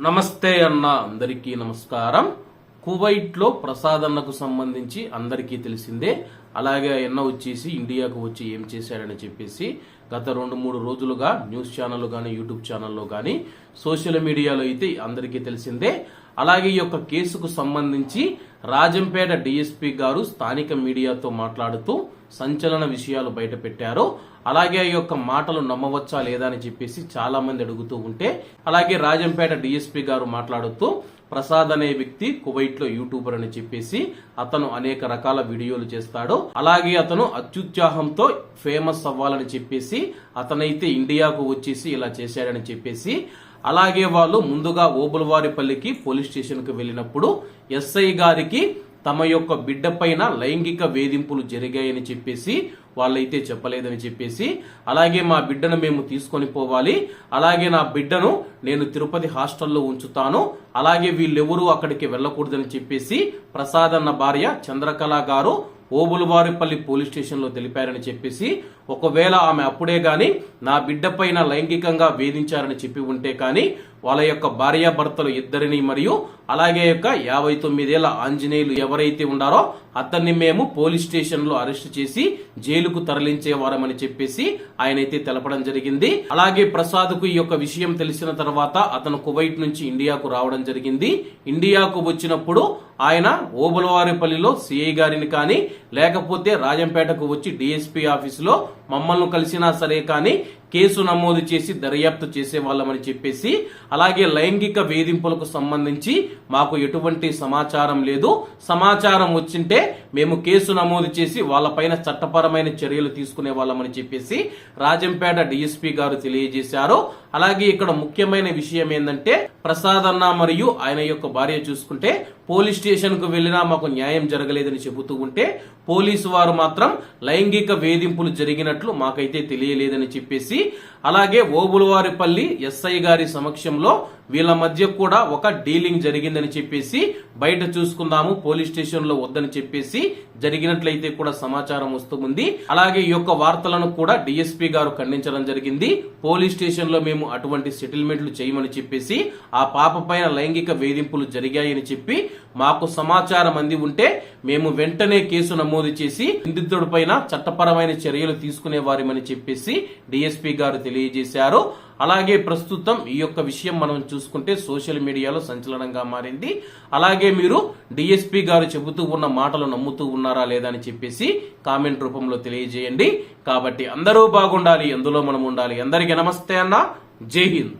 నమస్తే అన్న, అందరికీ నమస్కారం. కువైట్ లో ప్రసాద్ అన్నకు సంబంధించి అందరికీ తెలిసిందే. అలాగే అన్న వచ్చేసి ఇండియాకు వచ్చి ఏం చేశాడని చెప్పేసి గత 2-3 రోజులుగా న్యూస్ ఛానల్ గానీ యూట్యూబ్ ఛానల్లో గానీ సోషల్ మీడియాలో అయితే అందరికీ తెలిసిందే. అలాగే ఈ యొక్క కేసుకు సంబంధించి రాజంపేట డిఎస్పీ గారు స్థానిక మీడియాతో మాట్లాడుతూ సంచలన విషయాలు బయట పెట్టారు. అలాగే ఈ యొక్క మాటలు నమ్మవచ్చా లేదా అని చెప్పేసి చాలా మంది అడుగుతూ ఉంటే, అలాగే రాజంపేట డిఎస్పీ గారు మాట్లాడుతూ ప్రసాద్ అనే వ్యక్తి కువైట్ లో యూట్యూబర్ అని చెప్పేసి అతను అనేక రకాల వీడియోలు చేస్తాడు. అలాగే అతను అత్యుత్సాహంతో ఫేమస్ అవ్వాలని చెప్పేసి అతనైతే ఇండియాకు వచ్చేసి ఇలా చేశాడని చెప్పేసి, అలాగే వాళ్ళు ముందుగా ఓబులవారిపల్లికి పోలీస్ స్టేషన్ కు వెళ్ళినప్పుడు ఎస్ఐ గారికి తమ యొక్క బిడ్డ పైన లైంగిక వేధింపులు జరిగాయని చెప్పేసి వాళ్ళైతే చెప్పలేదని చెప్పేసి, అలాగే మా బిడ్డను మేము తీసుకొని పోవాలి, అలాగే నా బిడ్డను నేను తిరుపతి హాస్టల్లో ఉంచుతాను, అలాగే వీళ్ళెవరూ అక్కడికి వెళ్ళకూడదని చెప్పేసి ప్రసాద్ అన్న భార్య చంద్రకళ గారు ఓబులవారిపల్లి పోలీస్ స్టేషన్ లో తెలిపారని చెప్పేసి, ఒకవేళ ఆమె అప్పుడే గాని నా బిడ్డ పైన లైంగికంగా వేధించారని చెప్పి ఉంటే కానీ వాళ్ళ యొక్క భార్యాభర్తలు ఇద్దరిని మరియు అలాగే యొక్క 59 ఏళ్ల ఆంజనేయులు ఎవరైతే ఉన్నారో అతన్ని మేము పోలీస్ స్టేషన్ లో అరెస్ట్ చేసి జైలుకు తరలించేవారమని చెప్పేసి ఆయనైతే తెలపడం జరిగింది. అలాగే ప్రసాద్ కు ఈ యొక్క విషయం తెలిసిన తర్వాత అతను కువైట్ నుంచి ఇండియాకు రావడం జరిగింది. ఇండియాకు వచ్చినప్పుడు ఆయన ఓబులవారిపల్లిలో సిఐ గారిని కానీ లేకపోతే రాజంపేటకు వచ్చి డిఎస్పీ ఆఫీసులో మమ్మల్ని కలిసినా సరే కానీ కేసు నమోదు చేసి దర్యాప్తు చేసే వాళ్ళమని చెప్పేసి, అలాగే లైంగిక వేధింపులకు సంబంధించి మాకు ఎటువంటి సమాచారం లేదు, సమాచారం వచ్చింటే మేము కేసు నమోదు చేసి వాళ్ళపైన చట్టపరమైన చర్యలు తీసుకునే వాళ్ళమని చెప్పేసి రాజంపేట డిఎస్పీ గారు తెలియజేశారు. అలాగే ఇక్కడ ముఖ్యమైన విషయం ఏంటంటే, ప్రసాద్ అన్న మరియు ఆయన యొక్క భార్య చూసుకుంటే పోలీస్ స్టేషన్ కు వెళ్లినా మాకు న్యాయం జరగలేదని చెబుతూ ఉంటే, పోలీసు వారు మాత్రం లైంగిక వేధింపులు జరిగినట్లు మాకైతే తెలియలేదని చెప్పేసి, అలాగే ఓబులవారిపల్లి ఎస్ఐ గారి సమక్షంలో వీళ్ళ మధ్య కూడా ఒక డీలింగ్ జరిగిందని చెప్పేసి బయట చూసుకుందాము, పోలీస్ స్టేషన్ లో వద్దని చెప్పేసి జరిగినట్లయితే కూడా సమాచారం వస్తుంది. అలాగే ఈ యొక్క వార్తలను కూడా డిఎస్పీ గారు ఖండించడం జరిగింది. పోలీస్ స్టేషన్ లో మేము అటువంటి సెటిల్మెంట్లు చేయమని చెప్పేసి, ఆ పాప పైన లైంగిక వేధింపులు జరిగాయని చెప్పి మాకు సమాచారం అంది ఉంటే మేము వెంటనే కేసు నమోదు చేసి నిందితుడి పైన చట్టపరమైన చర్యలు తీసుకునే వారిమని చెప్పేసి డిఎస్పీ గారు తెలియజేశారు. అలాగే ప్రస్తుతం ఈ యొక్క విషయం మనం చూసుకుంటే సోషల్ మీడియాలో సంచలనంగా మారింది. అలాగే మీరు డిఎస్పీ గారు చెబుతూ ఉన్న మాటలు నమ్ముతూ ఉన్నారా లేదా అని చెప్పేసి కామెంట్ రూపంలో తెలియజేయండి. కాబట్టి అందరూ బాగుండాలి, అందులో మనం ఉండాలి. అందరికీ నమస్తే అన్న, జై హింద్.